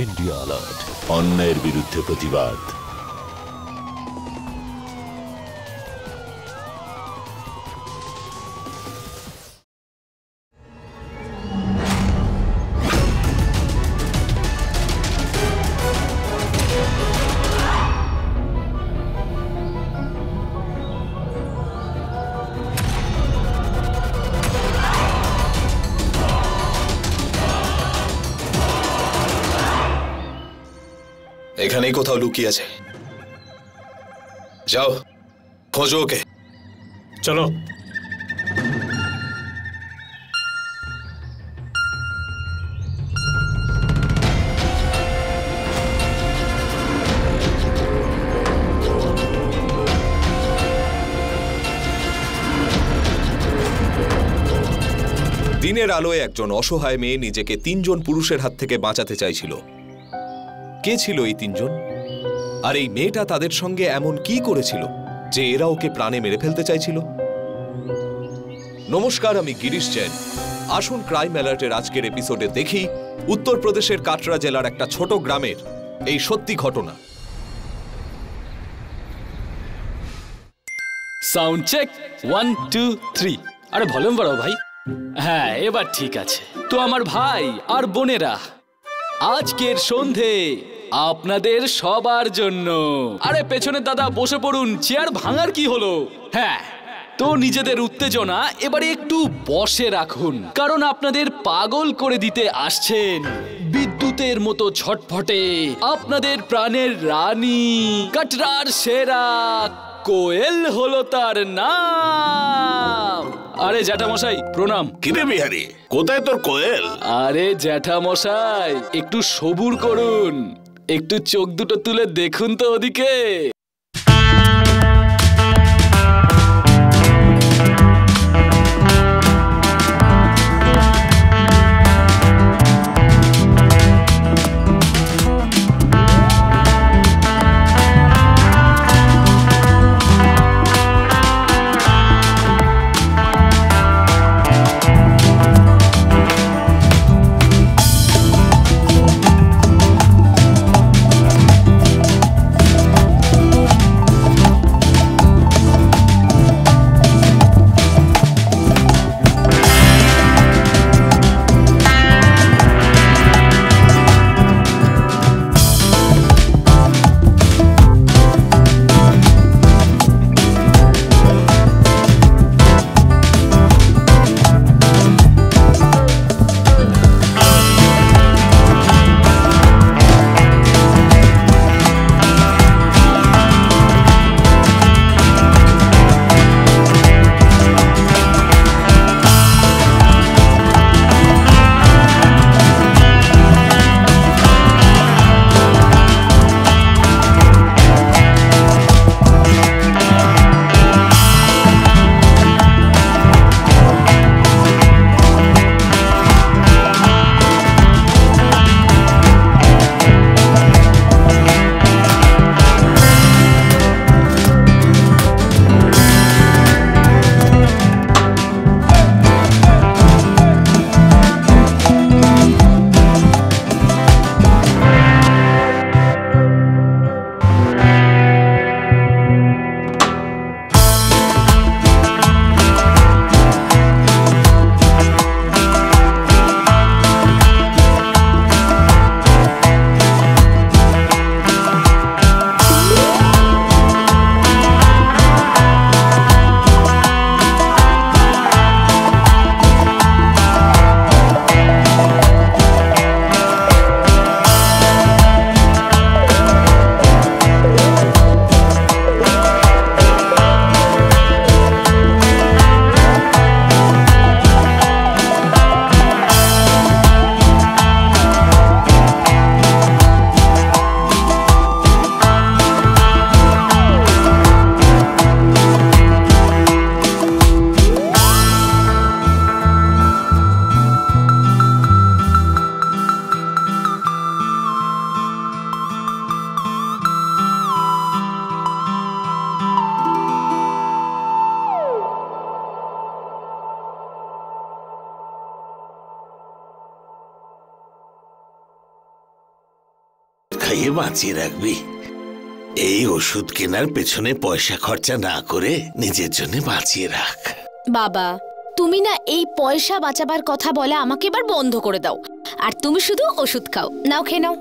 India alert, অন্যায়ের বিরুদ্ধে প্রতিবাদ। এখানেই কোথাও লুকিয়ে আছে, যাও খোঁজো ওকে। চলো। দিনের আলোয় একজন অসহায় মেয়ে নিজেকে 3 জন পুরুষের হাত থেকে বাঁচাতে চাইছিল। কে ছিল এই 3 জন? আর এই মেয়েটা তাদের সঙ্গে এমন কি করেছিল যে এরা ওকে প্রাণে মেরে ফেলতে চাইছিল? নমস্কার, আমি গিরিশ জৈন। আসুন ক্রাইম অ্যালার্টের আজকের এপিসোডে দেখি উত্তরপ্রদেশের কাটরা জেলার একটা ছোট গ্রামের এই সত্যি ঘটনা। Sound check 1 2 3। আরে ভলিউম বাড়াও ভাই। হ্যাঁ, এবার ঠিক আছে। তো আমার ভাই আর বোনেরা, আজকের সন্ধে আপনাদের সবার জন্য। আরে পেছনে দাদা বসে পড়ুন, চেয়ার ভাঙার কি হলো? হ্যাঁ, তো নিজেদের উত্তেজনা এবারে একটু বসে রাখুন, কারণ আপনাদের পাগল করে দিতে আসছেন বিদ্যুতের মতো ছটফটে আপনাদের প্রাণের রানী, কাটরার সেরা কোয়েল হলো তার নাম। আরে জ্যাঠামশাই প্রণাম। কিরে বিহারি, কোথায় তোর কোয়েল? আরে জ্যাঠামশাই একটু সবুর করুন, একটু চোখ দুটো তুলে দেখুন তো ওদিকে। খাইয়ে বাঁচিয়ে রাখবি। এই ওষুধ কেনার পেছনে পয়সা খরচা না করে নিজের জন্য বাঁচিয়ে রাখ। বাবা, তুমি না এই পয়সা বাঁচাবার কথা বলে আমাকে এবার বন্ধ করে দাও, আর তুমি শুধু ওষুধ খাও। নাও, খেয়ে নাও।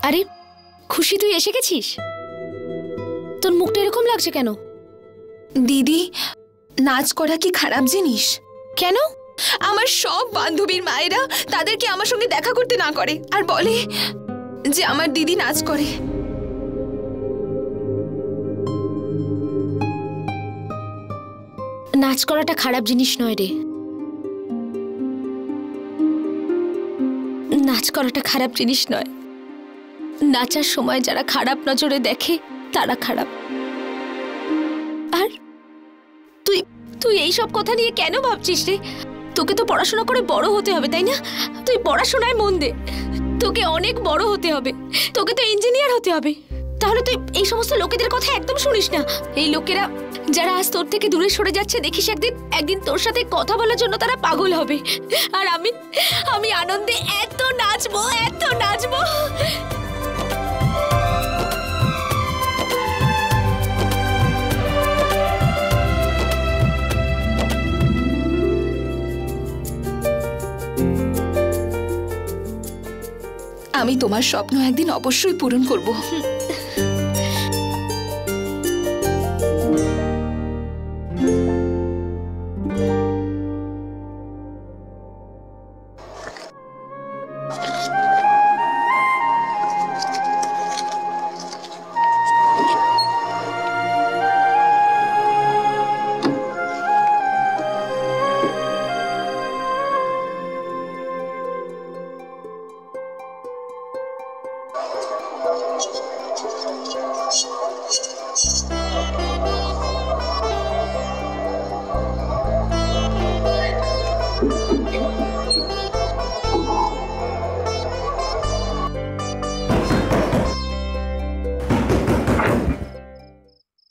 আরে খুশি, তুই এসে গেছিস? তোর মুখটা এরকম লাগছে কেন? দিদি, নাচ করা কি খারাপ জিনিস? কেন? আমার সব বান্ধবীর মায়েরা তাদেরকে আমার সঙ্গে দেখা করতে না করে, আর বলে যে আমার দিদি নাচ করে। নাচ করাটা খারাপ জিনিস নয় রে। নাচ করাটা খারাপ জিনিস নয়। নাচার সময় যারা খারাপ নজরে দেখে তারা খারাপ। আর তুই তুই এই সব কথা নিয়ে কেন ভাবছিস রে? তোকে তো পড়াশোনা করে বড় হতে হবে, তাই না? তুই পড়াশোনায় মন দে, তোকে অনেক বড় হতে হবে, তোকে তো ইঞ্জিনিয়ার হতে হবে। তাহলে তুই এই সমস্ত লোকেদের কথা একদম শুনিস না। এই লোকেরা যারা আজ তোর থেকে দূরে সরে যাচ্ছে, দেখিস একদিন তোর সাথে কথা বলার জন্য তারা পাগল হবে। আর আমি আনন্দে এত নাচবো, এত নাচবো। আমি তোমার স্বপ্ন একদিন অবশ্যই পূরণ করব।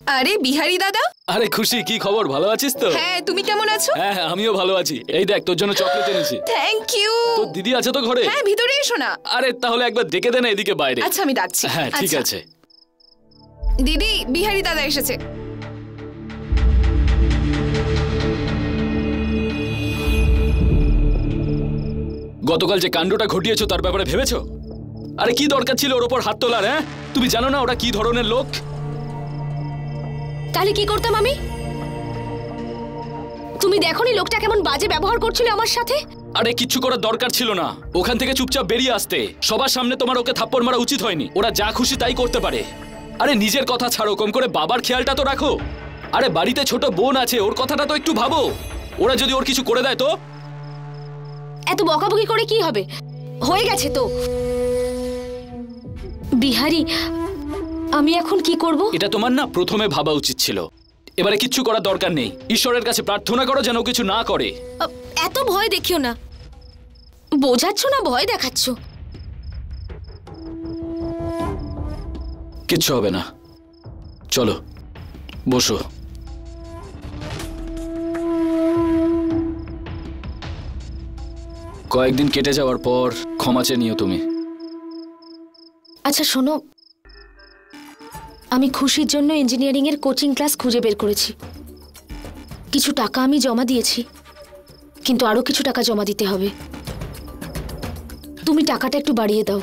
আরে বিহারি দাদা। আরে খুশি, কি খবর? ভালো আছিস তো? হ্যাঁ, তুমি কেমন আছো? হ্যাঁ, আমিও ভালো আছি। এই দেখ, তোর জন্য চকলেট এনেছি। Thank you. তোর দিদি আছে তো ঘরে? হ্যাঁ, ভিতরে এসো না। আরে তাহলে একবার ডেকে দে না এদিকে বাইরে। আচ্ছা, আমি ডাকছি। হ্যাঁ, ঠিক আছে। দিদি, বিহারি দাদা এসেছে। গতকাল যে কাণ্ডটা ঘটিয়েছো তার ব্যাপারে ভেবেছো? আরে কি দরকার ছিল ওর ওপর হাত তোলার? হ্যাঁ, তুমি জানো না ওরা কি ধরনের লোক? তাহলে কি করতাম আমি? তুমি দেখোনি লোকটা কেমন বাজে ব্যবহার করছিল আমার সাথে? আরে কিচ্ছু করার দরকার ছিল না, ওখান থেকে চুপচাপ বেরিয়ে আসতে। সবার সামনে তোমার ওকে থাপ্পড় মারা উচিত হয়নি। ওরা যা খুশি তাই করতে পারে। আরে নিজের কথা ছাড়ো, কম করে বাবার খেয়ালটা তো রাখো। আরে বাড়িতে ছোট বোন আছে, ওর কথাটা তো একটু ভাবো। ওরা যদি ওর কিছু করে দেয় তো? এত বকাবকি করে কি হবে? হয়ে গেছে তো। বিহারি, আমি এখন কি করব? এটা তোমার না প্রথমে ভাবা উচিত ছিল। এবারে কিচ্ছু করার দরকার নেই। ঈশ্বরের কাছে প্রার্থনা করো যেন কিছু না করে। এত ভয় দেখিও না। বোঝাচ্ছ না ভয় দেখাচ্ছ। কিচ্ছু হবে না, চলো বসো। কয়েকদিন কেটে যাওয়ার পর ক্ষমা চেয়ে নিও তুমি। আচ্ছা শোনো, আমি খুশির জন্য ইঞ্জিনিয়ারিং এর কোচিং ক্লাস খুঁজে বের করেছি। কিছু টাকা আমি জমা দিয়েছি, কিন্তু আরো কিছু টাকা জমা দিতে হবে। তুমি টাকাটা একটু বাড়িয়ে দাও।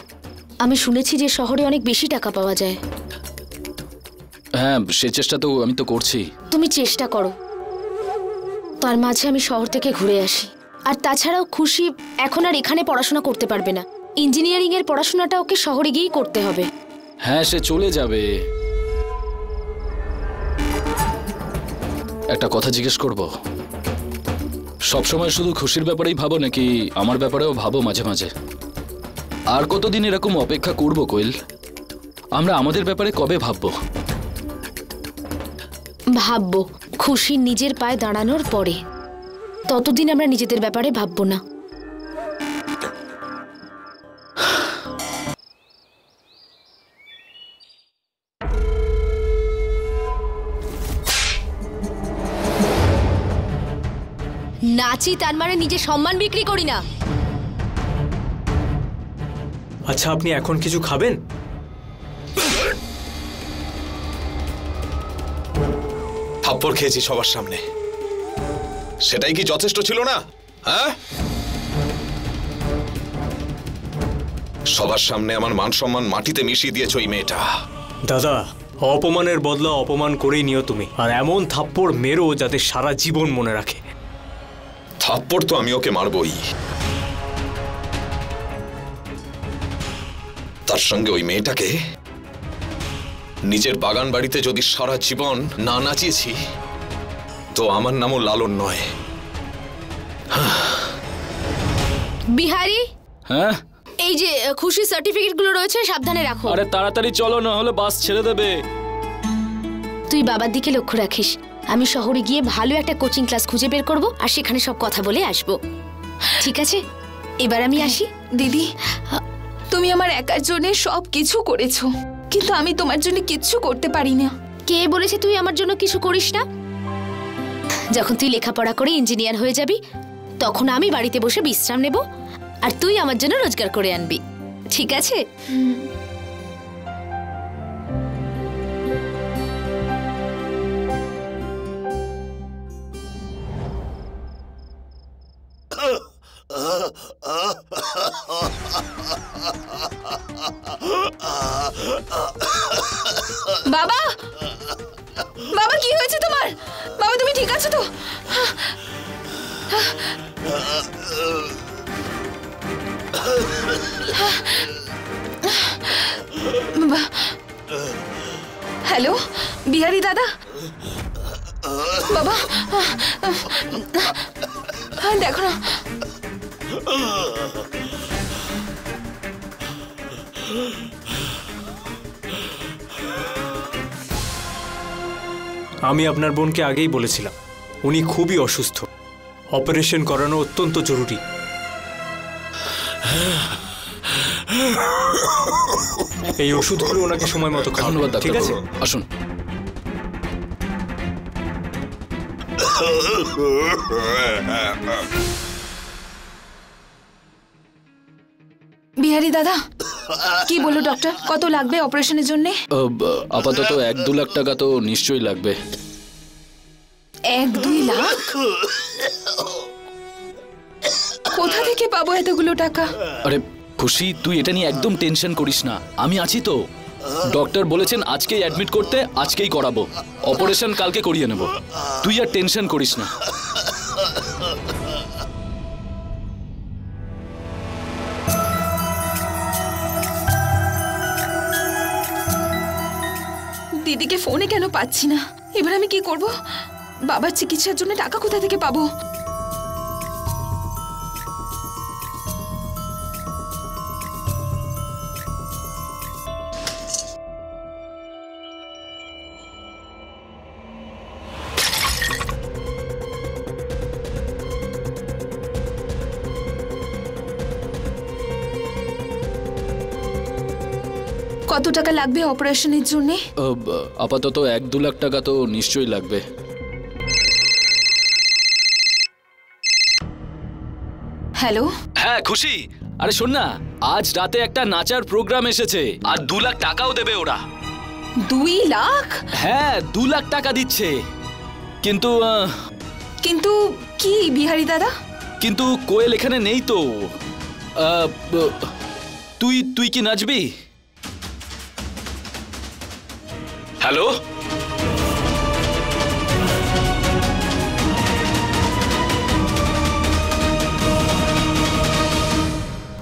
আমি শুনেছি যে শহরে অনেক বেশি টাকা পাওয়া যায়। হ্যাঁ, সে চেষ্টা তো আমি তো করছি। তুমি চেষ্টা করো, তার মাঝে আমি শহর থেকে ঘুরে আসি। আর তাছাড়াও খুশি এখন আর এখানে পড়াশোনা করতে পারবে না। ইঞ্জিনিয়ারিং এর পড়াশোনাটা ওকে শহরে গিয়েই করতে হবে। হ্যাঁ, সে চলে যাবে। একটা কথা জিজ্ঞেস করব, সবসময় শুধু খুশির ব্যাপারেই ভাবো নাকি আমার ব্যাপারেও ভাবো মাঝে মাঝে? আর কতদিন এরকম অপেক্ষা করব কোয়েল? আমরা আমাদের ব্যাপারে কবে ভাববো? ভাববো খুশি নিজের পায়ে দাঁড়ানোর পরে। ততদিন আমরা নিজেদের ব্যাপারে ভাববো না। নাচি তার মানে নিজের সম্মান বিক্রি করি না। আচ্ছা, আপনি এখন কিছু খাবেন? থাপ্পড় খেয়েছি সবার সামনে, সেটাই কি যথেষ্ট ছিল না? হ্যাঁ, সবার সামনে আমার মান সম্মান মাটিতে মিশিয়ে দিয়েছ এই মেয়েটা। দাদা, অপমানের বদলা অপমান করেই নিও তুমি, আর এমন থাপ্পড় মেরো যাতে সারা জীবন মনে রাখে। থাপ্পড় তো আমি ওকে মারবই, তার সঙ্গে ওই মেয়েটাকে নিজের বাগান বাড়িতে যদি সারা জীবন না নাচিয়েছি তো আমার নামও লালন নয়। বিহারি, হ্যাঁ এই যে খুশি সার্টিফিকেট গুলো রয়েছে সাবধানে রাখো। আরে তাড়াতাড়ি চলো, না হলে বাস ছেড়ে দেবে। তুই বাবার দিকে লক্ষ্য রাখিস। আমি শহরে গিয়ে ভালো একটা কোচিং ক্লাস খুঁজে বের করব আর সেখানে সব কথা বলে আসব, ঠিক আছে? এবার আমি আসি। দিদি, তুমি আমার একার জন্য সব কিছু করেছো, কিন্তু আমি তোমার জন্য কিচ্ছু করতে পারি না। কে বলেছে তুই আমার জন্য কিছু করিস না? যখন তুই লেখাপড়া করে ইঞ্জিনিয়ার হয়ে যাবি তখন আমি বাড়িতে বসে বিশ্রাম নেব আর তুই আমার জন্য রোজগার করে আনবি, ঠিক আছে? বাবা, বাবা কি হয়েছে তোমার? বাবা তুমি ঠিক আছো তো? হ্যালো বিহারি দাদা, বাবা দেখো না, আমি আপনার বোনকে আগেই বলেছিলাম উনি খুবই অসুস্থ, অপারেশন করানো অত্যন্ত জরুরি। এই ওষুধগুলো ওনাকে সময় মতো খাওয়ানো, ঠিক আছে? আসুন। বিহারি দাদা কি বললো ডক্টর, কত লাগবে অপারেশনের জন্য? আপাতত 1-2 লাখ টাকা তো নিশ্চয়ই লাগবে। 1-2 লাখ? কোথা থেকে পাবো এতগুলো টাকা? আরে খুশি, তুই এটা নিয়ে একদম টেনশন করিস না, আমি আছি তো। ডক্টর বলেছেন আজকেই অ্যাডমিট করতে, আজকেই করাবো। অপারেশন কালকে করিয়ে নেব, তুই আর টেনশন করিস না। দিদিকে ফোনে কেন পাচ্ছি না? এবার আমি কি করব? বাবার চিকিৎসার জন্য টাকা কোথা থেকে পাবো? কত টাকা লাগবে অপারেশনের জন্য? আপাতত 1-2 লাখ টাকা তো নিশ্চয়ই লাগবে। হ্যালো, হ্যাঁ খুশি, আরে শোন না, আজ রাতে একটা নাচার প্রোগ্রাম এসেছে আর 2 লাখ টাকাও দেবে ওরা। 2 লাখ? হ্যাঁ 2 লাখ টাকা দিচ্ছে, কিন্তু কিন্তু কি বিহারি দাদা? কিন্তু কোয়েল এখানে নেই তো। তুই কি নাচবি? হ্যালো,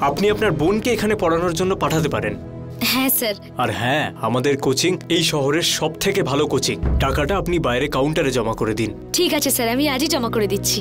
আপনি আপনার বোনকে এখানে পড়ানোর জন্য পাঠাতে পারেন। হ্যাঁ স্যার। আর হ্যাঁ, আমাদের কোচিং এই শহরের সবথেকে ভালো কোচিং। টাকাটা আপনি বাইরে কাউন্টারে জমা করে দিন। ঠিক আছে স্যার, আমি আজই জমা করে দিচ্ছি।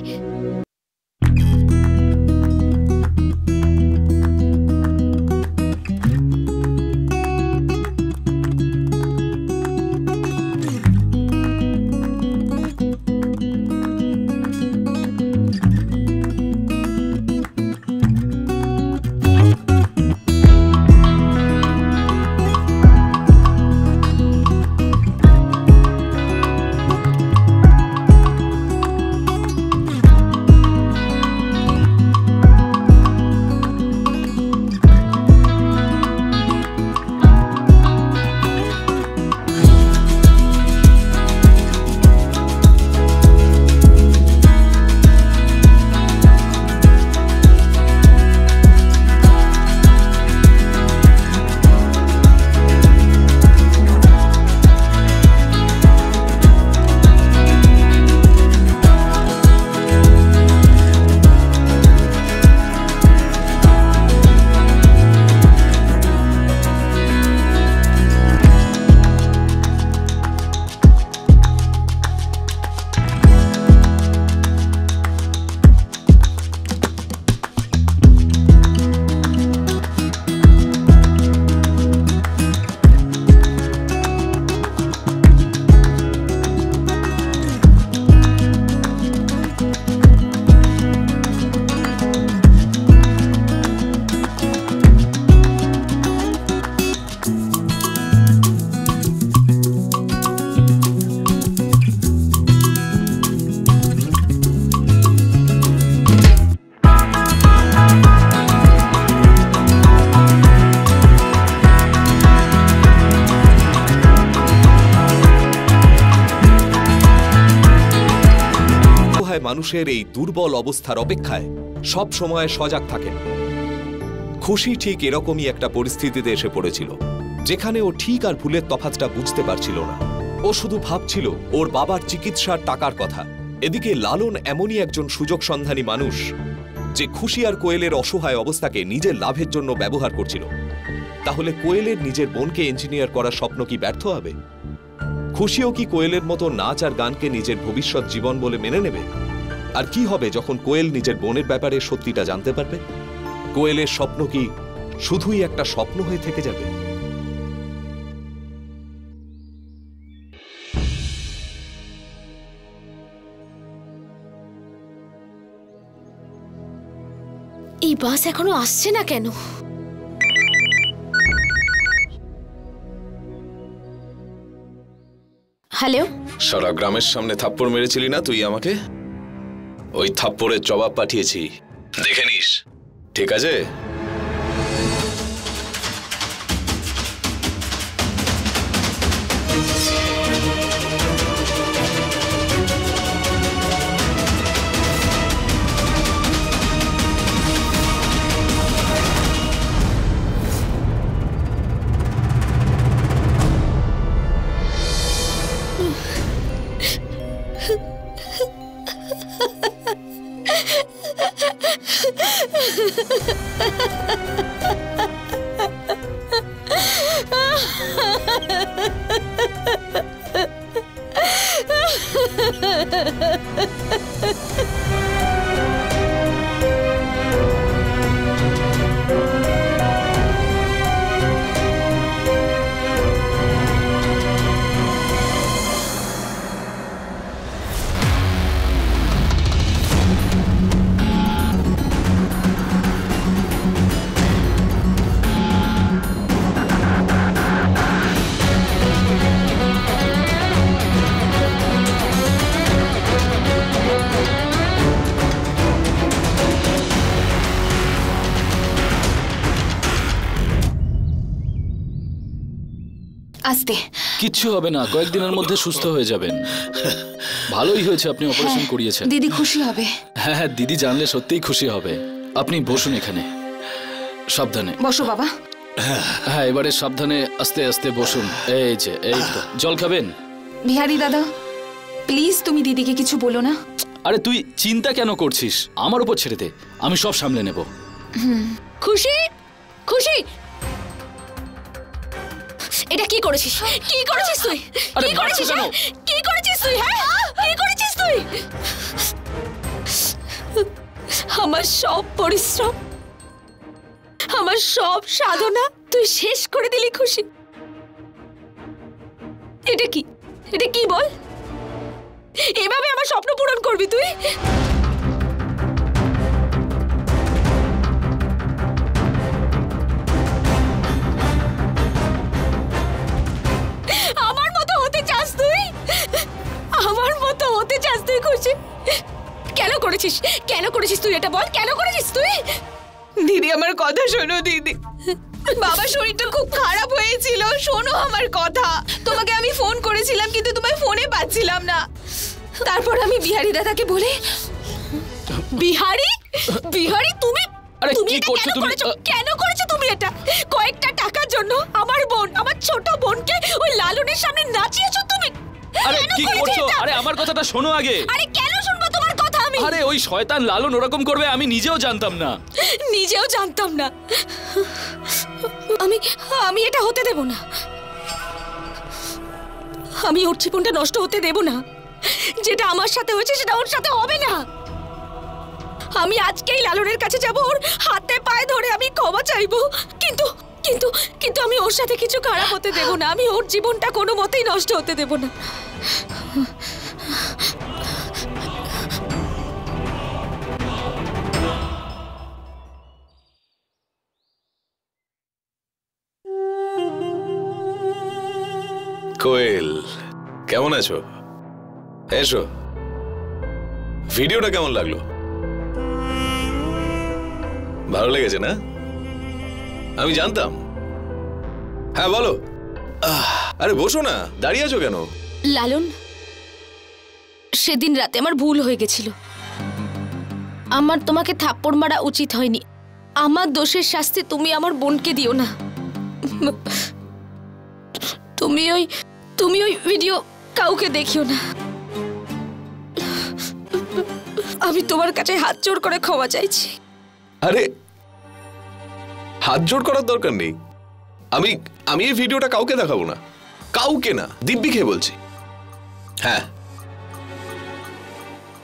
মানুষের এই দুর্বল অবস্থার অপেক্ষায় সব সময় সজাগ থাকেন। খুশি ঠিক এরকমই একটা পরিস্থিতিতে এসে পড়েছিল, যেখানে ও ঠিক আর ভুলের তফাৎটা বুঝতে পারছিল না। ও শুধু ভাবছিল ওর বাবার চিকিৎসার টাকার কথা। এদিকে লালন এমনই একজন সুযোগ সন্ধানী মানুষ যে খুশি আর কোয়েলের অসহায় অবস্থাকে নিজের লাভের জন্য ব্যবহার করছিল। তাহলে কোয়েলের নিজের বোনকে ইঞ্জিনিয়ার করার স্বপ্ন কি ব্যর্থ হবে? খুশিও কি কোয়েলের মতো নাচ আর গানকে নিজের ভবিষ্যৎ জীবন বলে মেনে নেবে? আর কি হবে যখন কোয়েল নিজের বোনের ব্যাপারে সত্যিটা জানতে পারবে? কোয়েলের স্বপ্ন কি শুধুই একটা স্বপ্ন হয়ে থেকে যাবে? এই বাস এখনো আসছে না কেন? হ্যালো, সারা গ্রামের সামনে থাপ্পড় মেরেছিলি না তুই আমাকে? ওই থাপ্পড়ের জবাব পাঠিয়েছি, দেখে নিস, ঠিক আছে? আস্তে, কিচ্ছু হবে না, কয়েকদিনের মধ্যে সুস্থ হয়ে যাবেন। ভালোই হয়েছে আপনি অপারেশন করিয়েছেন। দিদি খুশি হবে। হ্যাঁ হ্যাঁ, দিদি জানলে সত্যিই খুশি হবে। আপনি বসুন এখানে, সাবধানে বসো বাবা। হ্যাঁ, এবারে সাবধানে আস্তে আস্তে বসুন। এই যে, এই তো। জল খাবেন? বিহারি দাদা, প্লিজ তুমি দিদিকে কিছু বলো না। আরে তুই চিন্তা কেন করছিস? আমার উপর ছেড়ে দে, আমি সব সামলে নেব। খুশি, খুশি, এটা কি করেছিস? কি করেছিস তুই? কি করেছিস? কি করেছিস তুই? হ্যাঁ, কি করেছিস তুই? আমার সব পরিশ্রম, আমার সব সাধনা তুই শেষ করে দিলি খুশি। এটা কি? এটা কি বল? এভাবে আমার স্বপ্ন পূরণ করবি তুই? আমার মতো হতে চাস তুই? আমার মতো হতে চাস তুই খুশি? কেন করেছিস? কেন করেছিস তুই এটা বল? কেন করেছিস তুই? দিদি আমার কথা শোনো দিদি, বাবার শরীরটা খুব খারাপ হয়েছিল, শোনো আমার কথা। তোমাকে আমি ফোন করেছিলাম কিন্তু তোমায় ফোনে পাচ্ছিলাম না। তারপর আমি বিহারি দাদাকে বলে। বিহারি, বিহারি তুমি আরে তুমি কি এটা করছো কেন তুমি? করেছো? কেন করেছো তুমি এটা? কয়েকটা টাকার জন্য আমার বোন, আমার ছোট বোনকে ওই লালনের সামনে নাচিয়েছো তুমি। আরে কেন কি করেছো করছো? এটা? আরে আমার কথাটা শোনো আগে। আরে কেন শুনবো তোমার কথা আমি? আরে ওই শয়তান লালন ওরকম করবে আমি নিজেও জানতাম না। নিজেও জানতাম না। আমি আমি এটা হতে দেব না। আমি ওর জীবনটা নষ্ট হতে দেব না। যেটা আমার সাথে হয়েছে সেটা ওর সাথে হবে না। আমি আজকেই লালনের কাছে যাব, ওর হাতে পায়ে ধরে আমি ক্ষমা চাইবো। কিন্তু কিন্তু কিন্তু আমি ওর সাথে কিছু খারাপ হতে দেব না। আমি ওর জীবনটা কোনো মতেই নষ্ট হতে দেব না। কোয়েল, কেমন আছো? এসো। ভিডিওটা কেমন লাগলো? ভালো লেগেছে না? আমি জানতাম। হ্যাঁ বলো। আরে বসো না, দাঁড়িয়ে আছো কেন? লালন, সেদিন রাতে আমার ভুল হয়ে গেছিল। আমার তোমাকে থাপ্পড় মারা উচিত হয়নি। আমার দোষের শাস্তি তুমি আমার বোনকে দিও না। তুমি ওই ভিডিও কাউকে দেখিও না। আমি তোমার কাছে হাত জোর করে ক্ষমা চাইছি। আরে হাত জোড় করার দরকার নেই। আমি এই ভিডিওটা কাউকে দেখাবো না, কাউকে না, দিব্যিকে বলছি। হ্যাঁ,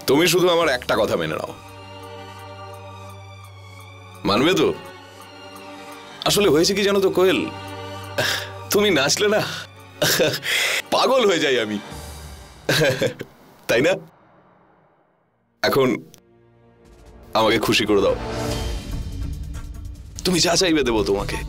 তুমি শুধু আমার একটা কথা মেনে নাও, মানবে তো? আসলে হয়েছে কি জানো তো কোয়েল, তুমি নাচলে না পাগল হয়ে যাই আমি, তাই না? এখন আমাকে খুশি করে দাও, তুমি যা চাইবে দেবো তোমাকে।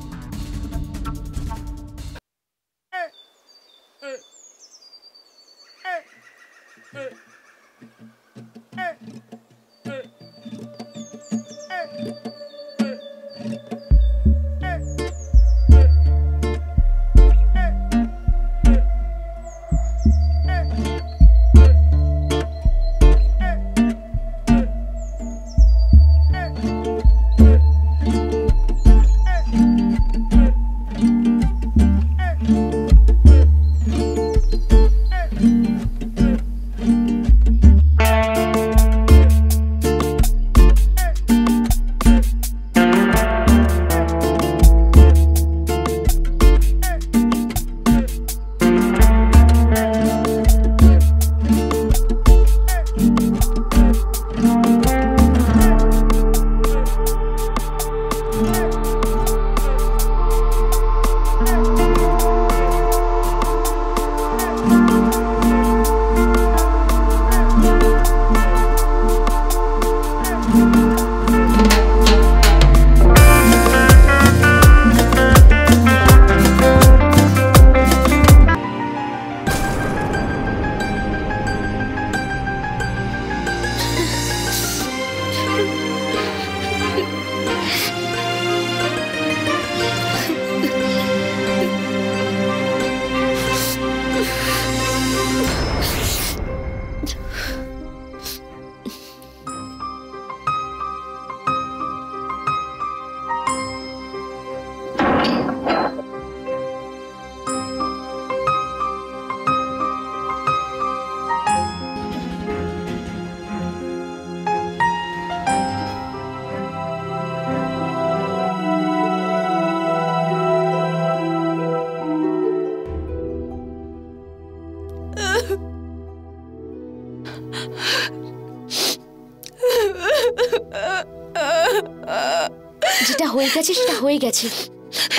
যেটা হয়ে গেছে সেটা হয়ে গেছে,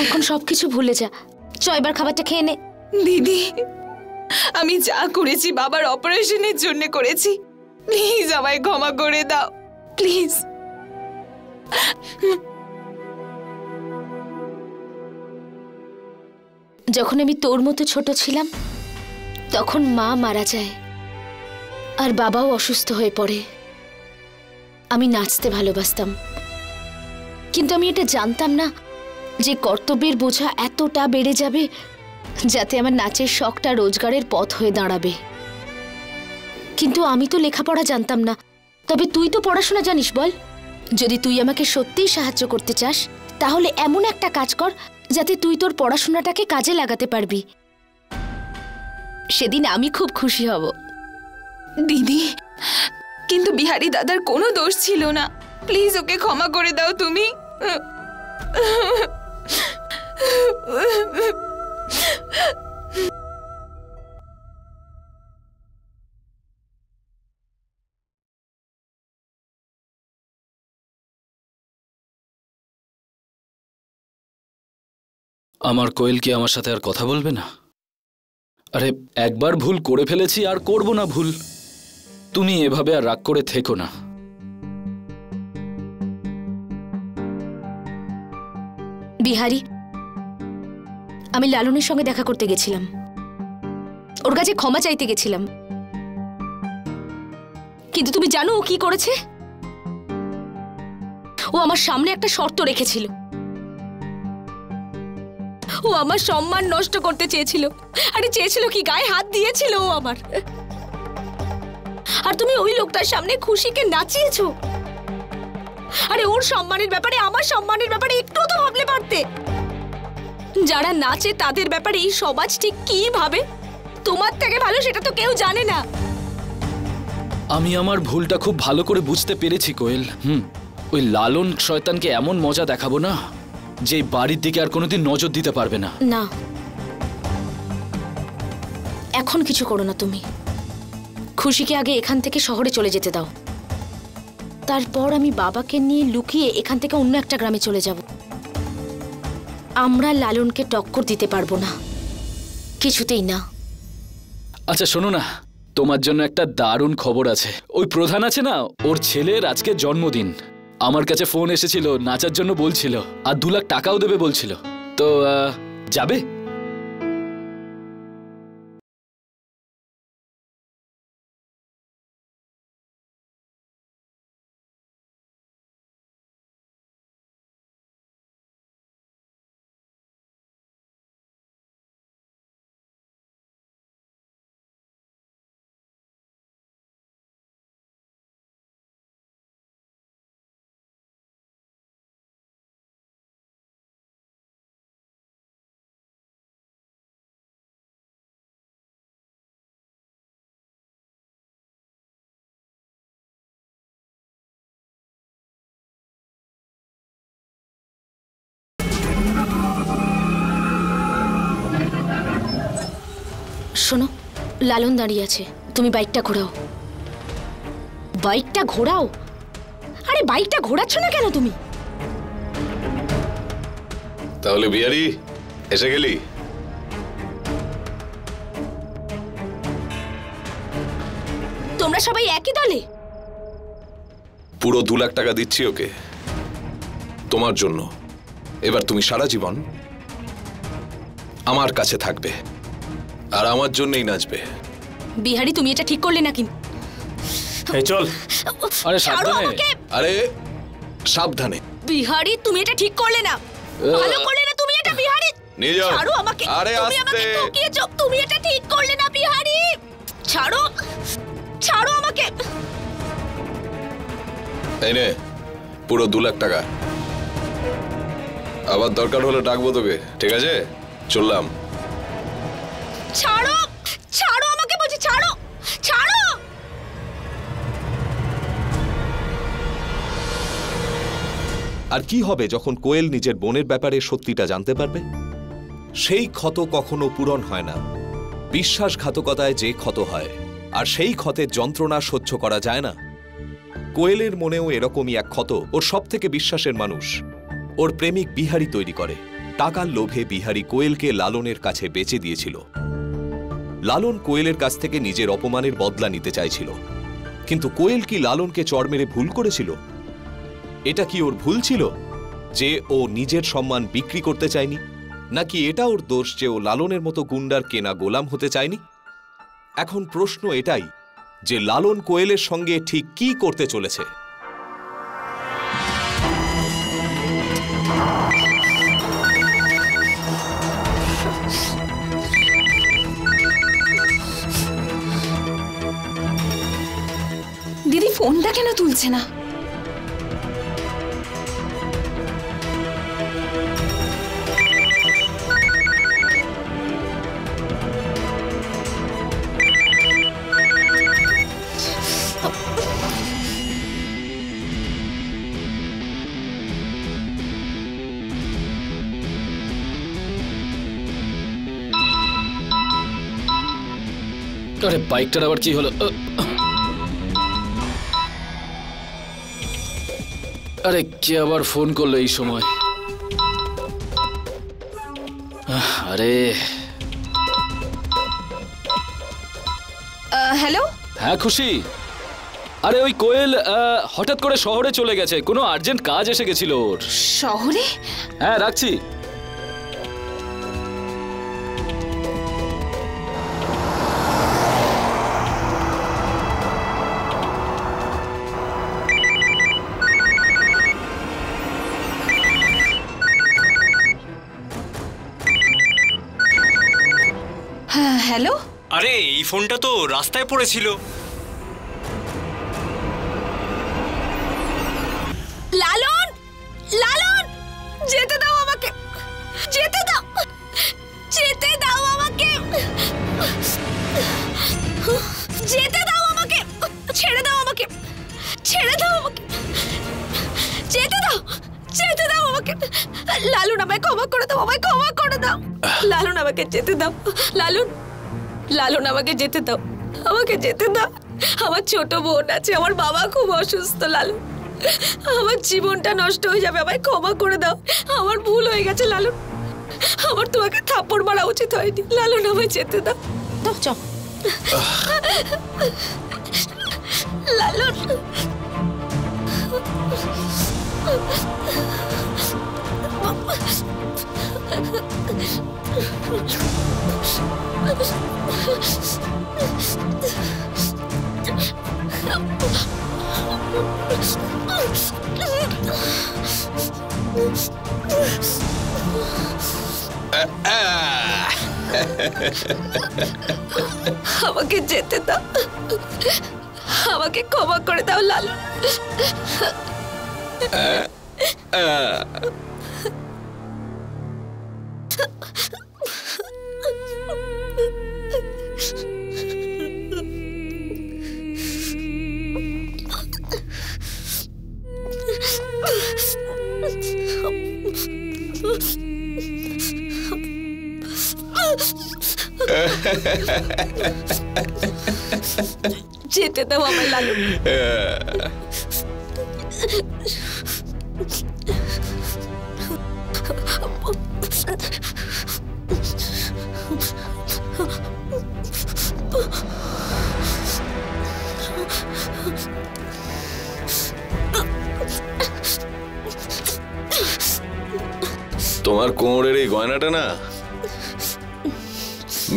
এখন সবকিছু ভুলে যা। এবার খাবারটা খেয়ে নে। দিদি, আমি যা করেছি বাবার অপারেশনের জন্য করেছি, প্লিজ আমায় ক্ষমা করে দাও, প্লিজ। যখন আমি তোর মতো ছোট ছিলাম তখন মা মারা যায় আর বাবাও অসুস্থ হয়ে পড়ে। আমি নাচতে ভালোবাসতাম, কিন্তু আমি এটা জানতাম না যে কর্তব্যের বোঝা এতটা বেড়ে যাবে যাতে আমার নাচের শখটা রোজগারের পথ হয়ে দাঁড়াবে। কিন্তু আমি তো লেখাপড়া জানতাম না, তবে তুই তো পড়াশোনা জানিস। বল, যদি তুই আমাকে সত্যিই সাহায্য করতে চাস তাহলে এমন একটা কাজ কর যাতে তুই তোর পড়াশোনাটাকে কাজে লাগাতে পারবি। সেদিন আমি খুব খুশি হব। দিদি, কিন্তু বিহারী দাদার কোনো দোষ ছিল না, প্লিজ ওকে ক্ষমা করে দাও তুমি। আমার কোয়েল কি আমার সাথে আর কথা বলবে না? আরে একবার ভুল করে ফেলেছি, আর করব না ভুল। তুমি এভাবে আর রাগ করে থেকো না। বিহারী, আমি লালনের সঙ্গে দেখা করতে গেছিলাম, ওর কাছে ক্ষমা চাইতে গেছিলাম, কিন্তু তুমি জানো ও কি করেছে? ও আমার সামনে একটা শর্ত রেখেছিল। ও আমার সম্মান নষ্ট করতে চেয়েছিল। আরে চেয়েছিল কি, গায়ে হাত দিয়েছিল ও আমার। আর তুমি ওই লোকটার সামনে খুশিকে নাচিয়েছো। আরে ওর সম্মানের ব্যাপারে আমার সম্মানের ব্যাপারে একটু তো ভাবলে পারতে। যারা নাচে তাদের ব্যাপারে এই সমাজ ঠিক কি ভাবে তোমার থেকে ভালো সেটা তো কেউ জানে না। আমি আমার ভুলটা খুব ভালো করে বুঝতে পেরেছি কোয়েল। ওই লালন শয়তানকে এমন মজা দেখাবো না যে বাড়ির দিকে আর কোনোদিন নজর দিতে পারবে না। না, এখন কিছু করো না তুমি। খুশিকে আগে এখান থেকে শহরে চলে যেতে দাও, তারপর আমি বাবাকে নিয়ে লুকিয়ে এখান থেকে অন্য একটা গ্রামে চলে যাব। আমরা লালনকে টক্কর দিতে পারবো না, কিছুতেই না। আচ্ছা শোনো না, তোমার জন্য একটা দারুণ খবর আছে। ওই প্রধান আছে না, ওর ছেলের আজকে জন্মদিন। আমার কাছে ফোন এসেছিল, নাচার জন্য বলছিল, আর 2 লাখ টাকাও দেবে বলছিল। তো যাবে? শোনো, লালন দাঁড়িয়ে আছে, তুমি বাইকটা ঘোরাও। বাইকটা ঘোরাও। আরে বাইকটা ঘোরাচ্ছ না কেন তুমি? তাহলে বিহারি এসে গেলি? তোমরা সবাই একই দলে? পুরো 2 লাখ টাকা দিচ্ছি ওকে তোমার জন্য। এবার তুমি সারা জীবন আমার কাছে থাকবে আর আমার জন্যই নাচবে। বিহারি, তুমি এটা ঠিক করলে না কিন্তু। চল। আরে সাবধানে। আরে সাবধানে। বিহারি, তুমি এটা ঠিক করলে না, ভালো করলে না তুমি এটা। বিহারি নিয়ে যাও। ছাড়ো আমাকে। আরে তুমি আমাকে আস্তে। ঠকিয়েছো, তুমি এটা ঠিক করলে না বিহারি। ছাড়ো, ছাড়ো আমাকে। এই নে পুরো 2 লাখ টাকা। আবার দরকার হলে ডাকবো তোকে, ঠিক আছে? চললাম। ছাড়ো, ছাড়ো আমাকে বলছি, ছাড়ো, ছাড়ো। আর কি হবে যখন কোয়েল নিজের বোনের ব্যাপারে সত্যিটা জানতে পারবে? সেই ক্ষত কখনো পূরণ হয় না। বিশ্বাসঘাতকতায় যে ক্ষত হয়, আর সেই ক্ষতের যন্ত্রণা সহ্য করা যায় না। কোয়েলের মনেও এরকমই এক ক্ষত ওর সবথেকে বিশ্বাসের মানুষ, ওর প্রেমিক বিহারি তৈরি করে। টাকার লোভে বিহারি কোয়েলকে লালনের কাছে বেচে দিয়েছিল। লালন কোয়েলের কাছ থেকে নিজের অপমানের বদলা নিতে চাইছিল, কিন্তু কোয়েল কি লালনকে চড় মেরে ভুল করেছিল? এটা কি ওর ভুল ছিল যে ও নিজের সম্মান বিক্রি করতে চায়নি, নাকি এটা ওর দোষ যে ও লালনের মতো গুন্ডার কেনা গোলাম হতে চায়নি? এখন প্রশ্ন এটাই যে লালন কোয়েলের সঙ্গে ঠিক কি করতে চলেছে। দিদি ফোনটা কেন তুলছে না? আরে বাইকটার আবার কি হলো? আরে কে আবার ফোন করলো এই সময়? আরে হ্যালো। হ্যাঁ খুশি। আরে ওই কোয়েল হঠাৎ করে শহরে চলে গেছে, কোনো আর্জেন্ট কাজ এসে গেছিল ওর। শহরে? হ্যাঁ রাখছি। হ্যাঁ হ্যালো। আরে এই ফোনটা তো রাস্তায় পড়েছিল। লাল আমায় ক্ষমা করে দাও। লালন আমাকে যেতে দাও। লালন, লালন আমাকে যেতে দাও, আমাকে যেতে দাও। আমার ছোট বোন আছে, আমার বাবা খুব অসুস্থ। লালন, আমার জীবনটা নষ্ট হয়ে যাবে, আমায় ক্ষমা করে দাও। আমার ভুল হয়ে গেছে লালন, আমার তোমাকে থাপ্পড় মারা উচিত হয়নি। লালন, আমায় যেতে দাও। দাও চ। লালন, আমাকে যেতে দাও, আমাকে ক্ষমা করে দাও লালন। যেতে দাও আমায় লালন। তোমার কোমরের এই গয়নাটা না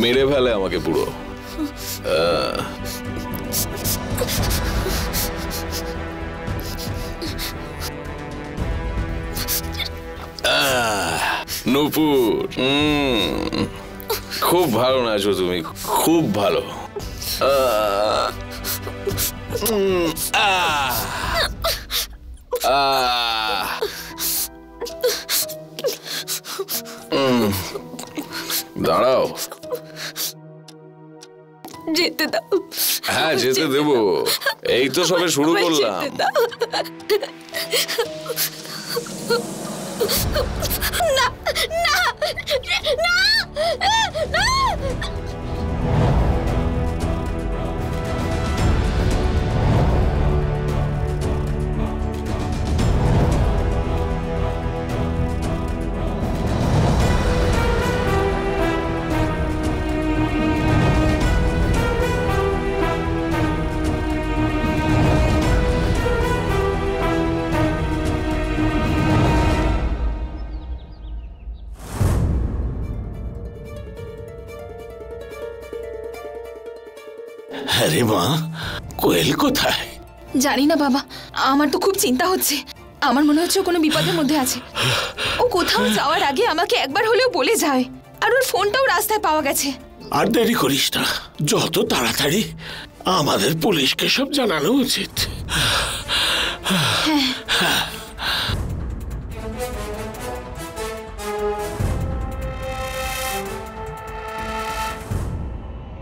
মেরে ফেলে আমাকে পুরো। নূপুর, খুব ভালো নাচো তুমি, খুব ভালো। দাঁড়াও, যেতে দাও। হ্যাঁ যেতে দেবো, এই তো সবে শুরু করলাম। না না না না। আরে মা, কোয়েল কোথায়? জানি না বাবা, আমার তো খুব চিন্তা হচ্ছে। আমার মনে হচ্ছে ও কোনো বিপদের মধ্যে আছে। ও কোথাও যাওয়ার আগে আমাকে একবার হলেও বলে যায়। আর ওর ফোনটাও রাস্তায় পাওয়া গেছে। আর দেরি করিস না, যত তাড়াতাড়ি আমাদের পুলিশকে সব জানানো উচিত।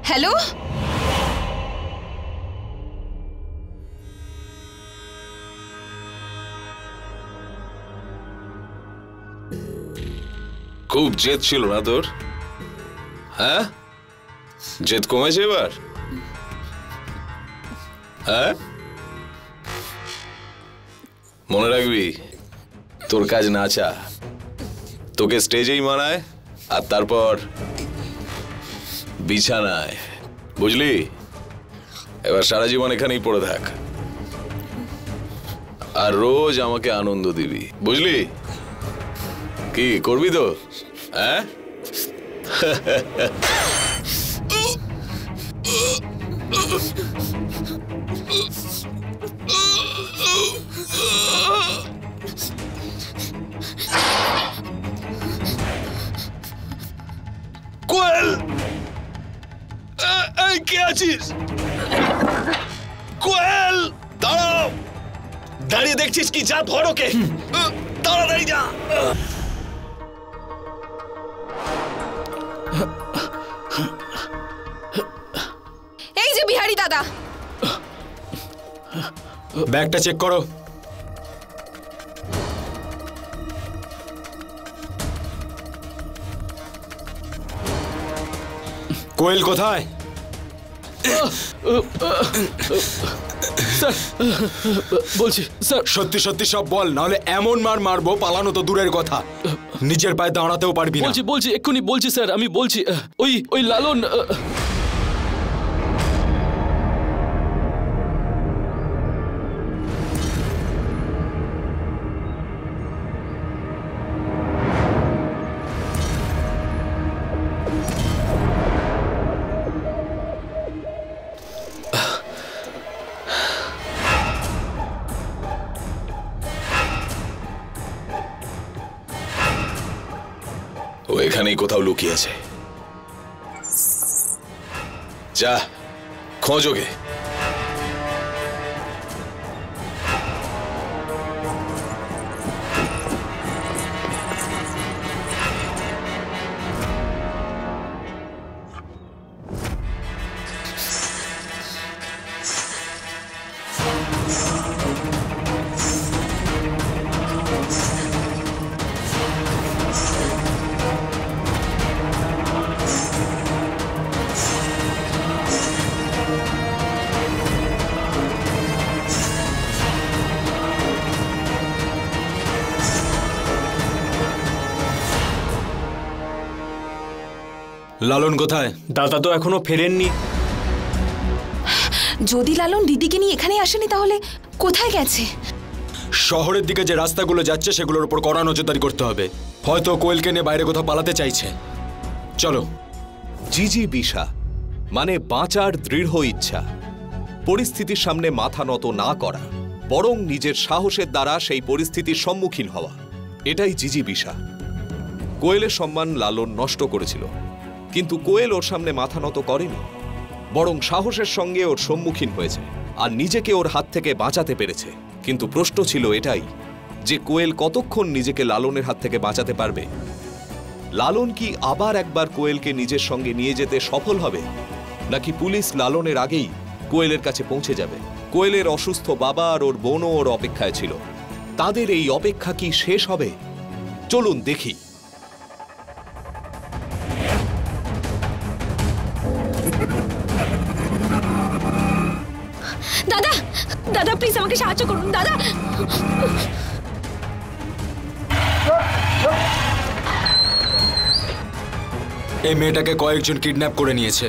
হ্যালো, খুব জেদ ছিল না তোর? হ্যাঁ, জেদ কমেছে এবার? হ্যাঁ, মনে রাখবি তোর কাজ নাচা, তোকে স্টেজেই মানায় আর তারপর বিছানায়, বুঝলি? এবার সারা জীবন এখানেই পড়ে থাক আর রোজ আমাকে আনন্দ দিবি, বুঝলি? কি করবি তো? হ্যাঁ, কোয়েল, এই কে আছিস? কোয়েল, দাঁড়াও! দাঁড়িয়ে দেখছিস কি? যা ধর ওকে, তাড়াতাড়ি যা। এই যে বিহারি দাদা, ব্যাগটা চেক করো। কোয়েল কোথায়? স্যার বলছি স্যার, সত্যি সত্যি সব বল, নাহলে এমন মার মারবো পালানো তো দূরের কথা, নিজের পায়ে দাঁড়াতেও পারবি না। বলছি এক্ষুনি বলছি স্যার, আমি বলছি ওই লালন। ও এখানেই কোথাও লুকিয়ে আছে। যা খোঁজ ওকে। লালন কোথায়? দাদা তো এখনো ফেরেননি। যদি লালন দিদিকে নিয়ে এখানে আসেনি তাহলে কোথায় গেছে? শহরের দিকে যে রাস্তাগুলো যাচ্ছে সেগুলোর উপর কড়া নজরদারি করতে হবে। হয়তো কোয়েলকে নিয়ে বাইরে কোথাও পালাতে চাইছে। চলো। জিজিবিষা মানে বাঁচার দৃঢ় ইচ্ছা, পরিস্থিতির সামনে মাথা নত না করা, বরং নিজের সাহসের দ্বারা সেই পরিস্থিতির সম্মুখীন হওয়া, এটাই জিজিবিষা। কোয়েলের সম্মান লালন নষ্ট করেছিল, কিন্তু কোয়েল ওর সামনে মাথা নত করেনি, বরং সাহসের সঙ্গে ওর সম্মুখীন হয়েছে আর নিজেকে ওর হাত থেকে বাঁচাতে পেরেছে। কিন্তু প্রশ্ন ছিল এটাই যে কোয়েল কতক্ষণ নিজেকে লালনের হাত থেকে বাঁচাতে পারবে। লালন কি আবার একবার কোয়েলকে নিজের সঙ্গে নিয়ে যেতে সফল হবে, নাকি পুলিশ লালনের আগেই কোয়েলের কাছে পৌঁছে যাবে? কোয়েলের অসুস্থ বাবা আর ওর বোনও ওর অপেক্ষায় ছিল। তাদের এই অপেক্ষা কি শেষ হবে? চলুন দেখি। দাদা দাদা প্লিজ আমাকে সাহায্য করুন দাদা। এই মেয়েটাকে কয়েকজন কিডন্যাপ করে নিয়েছে।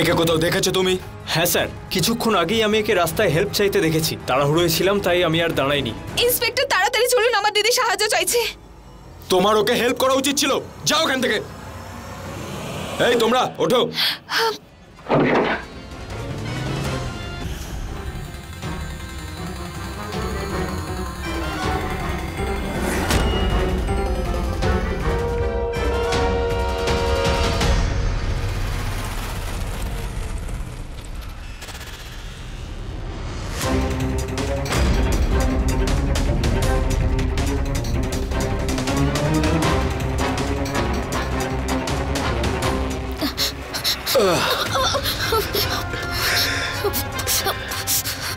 একে কোথাও দেখেছো তুমি? হ্যাঁ স্যার, কিছুক্ষণ আগেই আমি একে রাস্তায় হেল্প চাইতে দেখেছি। তাড়াহুড়োয় ছিলাম তাই আমি আর দাঁড়াইনি। ইন্সপেক্টর তাড়াতাড়ি চলুন, আমার দিদি সাহায্য চাইছে। তোমার ওকে হেল্প করা উচিত ছিল। যাও এখান থেকে। এই তোমরা ওঠো।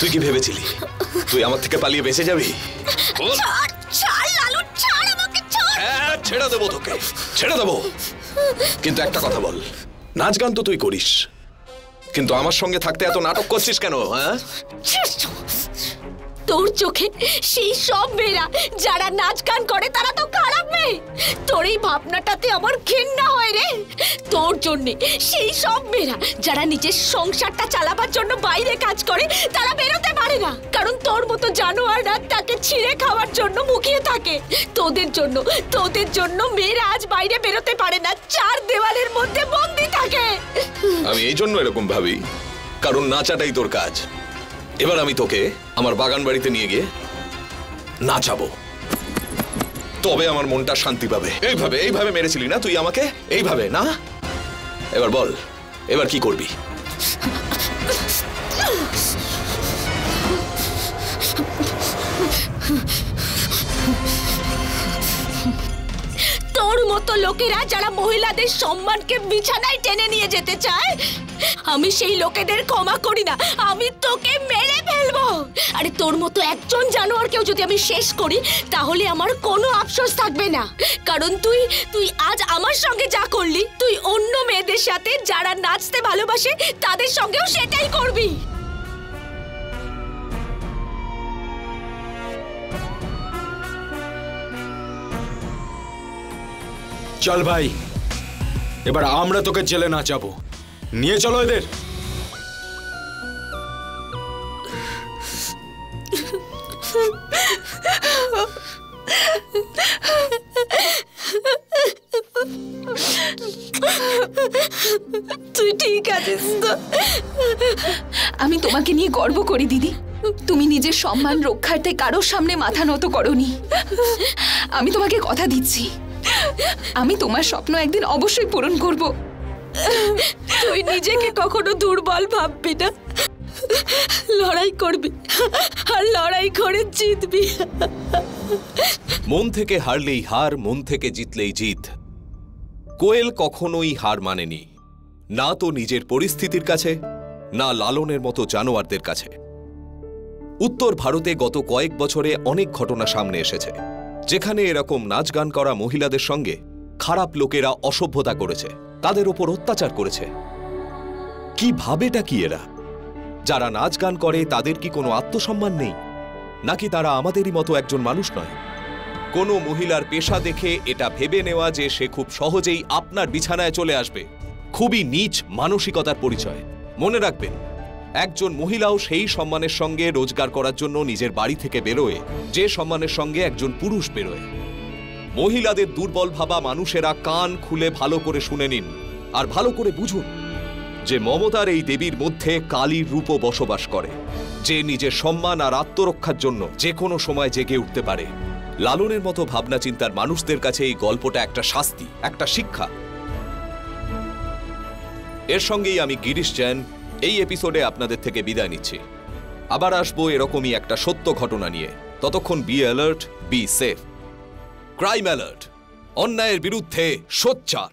তুই কি ভেবেছিলি তুই আমার থেকে পালিয়ে বেঁচে যাবি? হ্যাঁ, ছেড়ে দেবো তোকে, ছেড়ে দেবো। কিন্তু একটা কথা বল, নাচ গান তো তুই করিস, কিন্তু আমার সঙ্গে থাকতে এত নাটক করছিস কেন? হ্যাঁ, তোর চোখে সেই সব মেয়েরা যারা নাচ গান করে তারা তো খারাপ মেয়ে। তোর এই ভাবনাটাতে আমার ঘৃণা হয় রে। তোর জন্যে সেই সব মেয়েরা যারা নিজের সংসারটা চালাবার জন্য বাইরে কাজ করে তারা বেরোতে পারে না, কারণ তোর মতো জানোয়াররা তাকে ছিঁড়ে খাওয়ার জন্য মুখিয়ে থাকে। তোদের জন্য মেয়েরা আজ বাইরে বেরোতে পারে না, চার দেওয়ালের মধ্যে বন্দি থাকে। আমি এই জন্য এরকম ভাবি, কারণ নাচাটাই তোর কাজ। এবার আমি তোকে আমার বাগান বাড়িতে নিয়ে গিয়ে নাচাবো, তবে আমার মনটা শান্তি পাবে। এইভাবে মেরেছিলি না তুই আমাকে, এইভাবে না? এবার বল, এবার কি করবি? তোর মতো লোকেরা যারা মহিলাদের সম্মানকে বিছানায় টেনে নিয়ে যেতে চায়, আমি সেই লোকেদের ক্ষমা করি না, আমি তোকে মেরে ফেলবো। আরে তোর মতো একজন জানোয়ারকেও যদি আমি শেষ করি তাহলে আমার কোনো আফসোস থাকবে না, কারণ তুই আজ আমার সঙ্গে যা করলি তুই অন্য মেয়েদের মেয়েদের সাথে যারা নাচতে ভালোবাসে তাদের সঙ্গেও সেটাই করবি। চল ভাই, এবার আমরা তোকে জেলে না যাবো, নিয়ে চলো এদের। তুই ঠিক আছিস তো? আমি তোমাকে নিয়ে গর্ব করি দিদি। তুমি নিজের সম্মান রক্ষার্থে কারোর সামনে মাথা নত করনি। আমি তোমাকে কথা দিচ্ছি, আমি তোমার স্বপ্ন একদিন অবশ্যই পূরণ করব। তুই নিজেকে কখনো দুর্বল ভাববি না, লড়াই করবি আর লড়াই করে জিতবি। মন থেকে হারলেই হার, মন থেকে জিতলেই জিত। কোয়েল কখনোই হার মানেনি, না তো নিজের পরিস্থিতির কাছে, না লালনের মতো জানোয়ারদের কাছে। উত্তর ভারতে গত কয়েক বছরে অনেক ঘটনা সামনে এসেছে যেখানে এরকম নাচ গান করা মহিলাদের সঙ্গে খারাপ লোকেরা অসভ্যতা করেছে, তাদের উপর অত্যাচার করেছে। কি ভাবেটা কি এরা? যারা নাচ গান করে তাদের কি কোনো আত্মসম্মান নেই, নাকি তারা আমাদেরই মতো একজন মানুষ নয়? কোনো মহিলার পেশা দেখে এটা ভেবে নেওয়া যে সে খুব সহজেই আপনার বিছানায় চলে আসবে, খুবই নীচ মানসিকতার পরিচয়। মনে রাখবেন, একজন মহিলাও সেই সম্মানের সঙ্গে রোজগার করার জন্য নিজের বাড়ি থেকে বেরোয় যে সম্মানের সঙ্গে একজন পুরুষ বেরোয়। মহিলাদের দুর্বল ভাবা মানুষেরা কান খুলে ভালো করে শুনে নিন আর ভালো করে বুঝুন যে মমতার এই দেবীর মধ্যে কালীর রূপও বসবাস করে, যে নিজের সম্মান আর আত্মরক্ষার জন্য যে কোনো সময় জেগে উঠতে পারে। লালনের মতো ভাবনা চিন্তার মানুষদের কাছে এই গল্পটা একটা শাস্তি, একটা শিক্ষা। এর সঙ্গেই আমি গিরিশ জৈন এই এপিসোডে আপনাদের থেকে বিদায় নিচ্ছি। আবার আসবো এরকমই একটা সত্য ঘটনা নিয়ে। ততক্ষণ be alert, be safe. Crime alert, অন্যায়ের বিরুদ্ধে সোচ্চার।